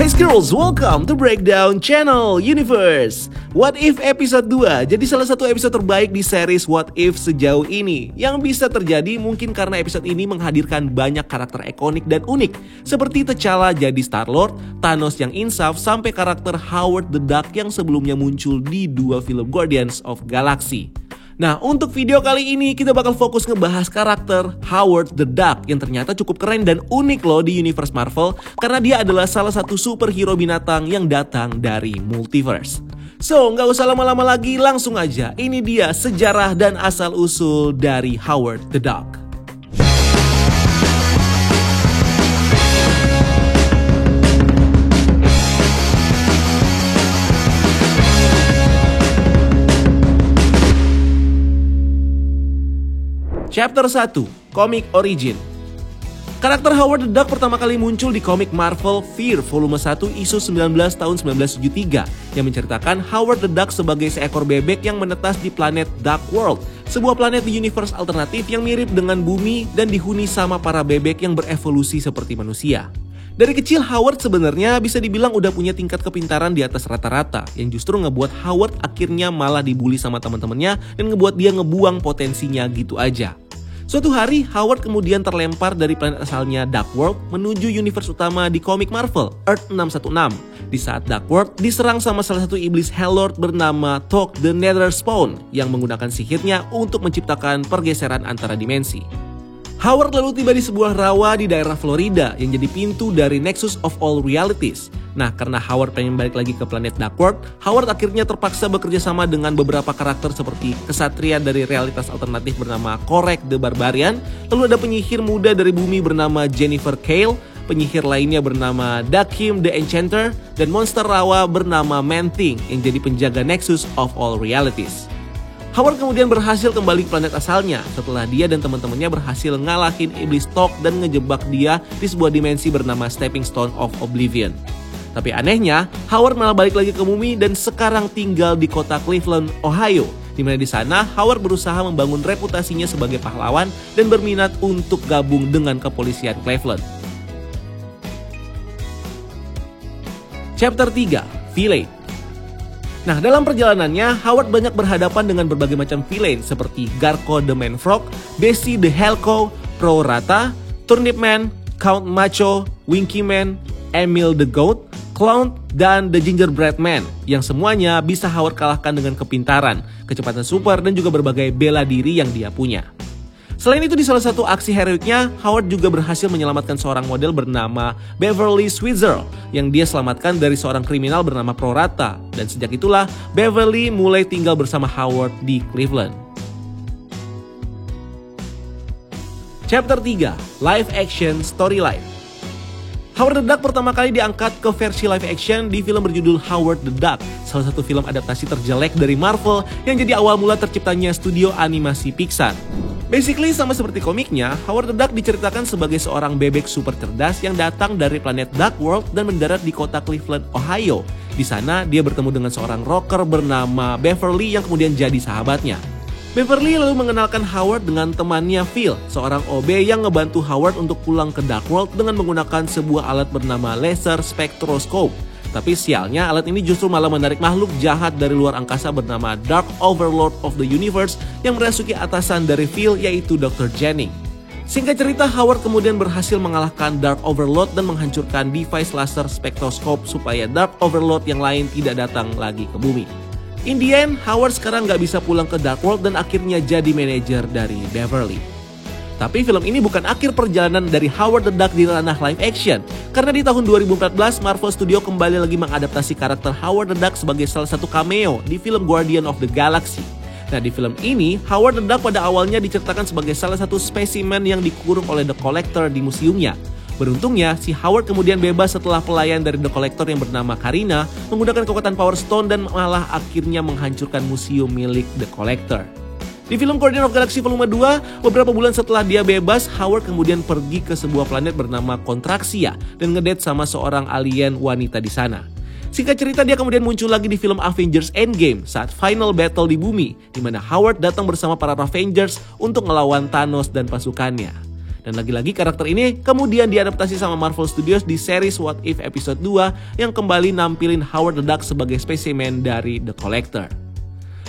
guys, girls, welcome to Breakdown Channel Universe. What If episode 2 jadi salah satu episode terbaik di series What If sejauh ini. Yang bisa terjadi mungkin karena episode ini menghadirkan banyak karakter ikonik dan unik, seperti T'Challa jadi Star-Lord, Thanos yang insaf, sampai karakter Howard the Duck yang sebelumnya muncul di 2 film Guardians of Galaxy. Nah, untuk video kali ini kita bakal fokus ngebahas karakter Howard the Duck yang ternyata cukup keren dan unik loh di universe Marvel, karena dia adalah salah satu superhero binatang yang datang dari multiverse. So, nggak usah lama-lama lagi, langsung aja. Ini dia sejarah dan asal-usul dari Howard the Duck. Chapter 1, Comic Origin. Karakter Howard the Duck pertama kali muncul di komik Marvel Fear volume 1 issue 19 tahun 1973 yang menceritakan Howard the Duck sebagai seekor bebek yang menetas di planet Duck World, sebuah planet di universe alternatif yang mirip dengan bumi dan dihuni sama para bebek yang berevolusi seperti manusia. Dari kecil Howard sebenarnya bisa dibilang udah punya tingkat kepintaran di atas rata-rata, yang justru ngebuat Howard akhirnya malah dibully sama teman-temannya dan ngebuat dia ngebuang potensinya gitu aja. Suatu hari, Howard kemudian terlempar dari planet asalnya Duck World menuju universe utama di komik Marvel, Earth 616. Di saat Duck World diserang sama salah satu iblis Hell-Lord bernama Thok the Netherspawn yang menggunakan sihirnya untuk menciptakan pergeseran antara dimensi. Howard lalu tiba di sebuah rawa di daerah Florida yang jadi pintu dari Nexus of All Realities. Nah, karena Howard pengen balik lagi ke planet Duck World, Howard akhirnya terpaksa bekerja sama dengan beberapa karakter seperti kesatria dari realitas alternatif bernama Korek the Barbarian, lalu ada penyihir muda dari bumi bernama Jennifer Kale, penyihir lainnya bernama Dakim the Enchanter, dan monster rawa bernama Man-Thing yang jadi penjaga Nexus of All Realities. Howard kemudian berhasil kembali ke planet asalnya setelah dia dan teman-temannya berhasil ngalahin iblis Thok dan ngejebak dia di sebuah dimensi bernama Stepping Stone of Oblivion. Tapi anehnya, Howard malah balik lagi ke bumi dan sekarang tinggal di kota Cleveland, Ohio, di mana di sana Howard berusaha membangun reputasinya sebagai pahlawan dan berminat untuk gabung dengan kepolisian Cleveland. Chapter 3, Villain. Nah, dalam perjalanannya, Howard banyak berhadapan dengan berbagai macam villain seperti Garko the Man Frog, Bessie the Hellcow, Pro Rata, Turnip Man, Count Macho, Winky Man, Emil the Goat, Clown, dan The Gingerbread Man, yang semuanya bisa Howard kalahkan dengan kepintaran, kecepatan super, dan juga berbagai bela diri yang dia punya. Selain itu, di salah satu aksi heroiknya, Howard juga berhasil menyelamatkan seorang model bernama Beverly Switzer yang dia selamatkan dari seorang kriminal bernama Pro Rata. Dan sejak itulah, Beverly mulai tinggal bersama Howard di Cleveland. Chapter 3, Live Action Storyline. Howard the Duck pertama kali diangkat ke versi live action di film berjudul Howard the Duck, salah satu film adaptasi terjelek dari Marvel yang jadi awal mula terciptanya studio animasi Pixar. Basically sama seperti komiknya, Howard the Duck diceritakan sebagai seorang bebek super cerdas yang datang dari planet Duck World dan mendarat di kota Cleveland, Ohio. Di sana dia bertemu dengan seorang rocker bernama Beverly yang kemudian jadi sahabatnya. Beverly lalu mengenalkan Howard dengan temannya Phil, seorang OB yang ngebantu Howard untuk pulang ke Duck World dengan menggunakan sebuah alat bernama laser spectroscope. Tapi sialnya alat ini justru malah menarik makhluk jahat dari luar angkasa bernama Dark Overlord of the Universe yang merasuki atasan dari Phil, yaitu Dr. Jennings. Singkat cerita, Howard kemudian berhasil mengalahkan Dark Overlord dan menghancurkan device laser spectroscope supaya Dark Overlord yang lain tidak datang lagi ke bumi. In the end, Howard sekarang nggak bisa pulang ke Dark World dan akhirnya jadi manajer dari Beverly. Tapi film ini bukan akhir perjalanan dari Howard the Duck di ranah live action, karena di tahun 2014 Marvel Studios kembali lagi mengadaptasi karakter Howard the Duck sebagai salah satu cameo di film Guardian of the Galaxy. Nah, di film ini, Howard the Duck pada awalnya diceritakan sebagai salah satu spesimen yang dikurung oleh The Collector di museumnya. Beruntungnya, si Howard kemudian bebas setelah pelayan dari The Collector yang bernama Karina menggunakan kekuatan Power Stone dan malah akhirnya menghancurkan museum milik The Collector. Di film Guardian of Galaxy volume 2, beberapa bulan setelah dia bebas, Howard kemudian pergi ke sebuah planet bernama Contraxia dan ngedate sama seorang alien wanita di sana. Singkat cerita, dia kemudian muncul lagi di film Avengers Endgame saat final battle di bumi, di mana Howard datang bersama para Avengers untuk ngelawan Thanos dan pasukannya. Dan lagi-lagi karakter ini kemudian diadaptasi sama Marvel Studios di series What If episode 2 yang kembali nampilin Howard the Duck sebagai spesimen dari The Collector.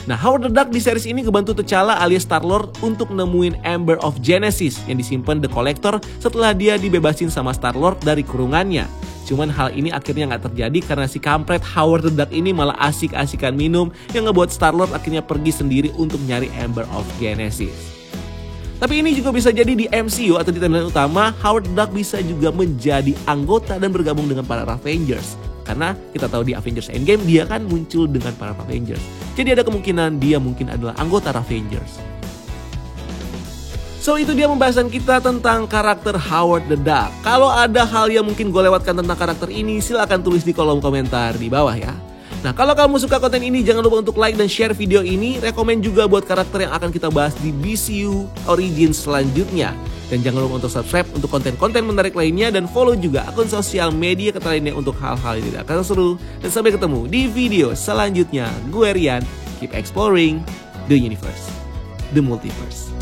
Nah, Howard the Duck di series ini ngebantu T'Challa alias Star-Lord untuk nemuin Ember of Genesis yang disimpan The Collector setelah dia dibebasin sama Star-Lord dari kurungannya. Cuman hal ini akhirnya nggak terjadi karena si kampret Howard the Duck ini malah asik-asikan minum yang ngebuat Star-Lord akhirnya pergi sendiri untuk nyari Ember of Genesis. Tapi ini juga bisa jadi di MCU atau di timeline utama, Howard the Duck bisa juga menjadi anggota dan bergabung dengan para Avengers. Karena kita tahu di Avengers Endgame dia kan muncul dengan para Avengers. Jadi ada kemungkinan dia mungkin adalah anggota Avengers. So itu dia pembahasan kita tentang karakter Howard the Duck. Kalau ada hal yang mungkin gue lewatkan tentang karakter ini, silahkan tulis di kolom komentar di bawah ya. Nah, kalau kamu suka konten ini, jangan lupa untuk like dan share video ini. Rekomen juga buat karakter yang akan kita bahas di BCU Origins selanjutnya. Dan jangan lupa untuk subscribe untuk konten-konten menarik lainnya. Dan follow juga akun sosial media kita lainnya untuk hal-hal yang tidak kalah seru. Dan sampai ketemu di video selanjutnya. Gue Rian, keep exploring the universe, the multiverse.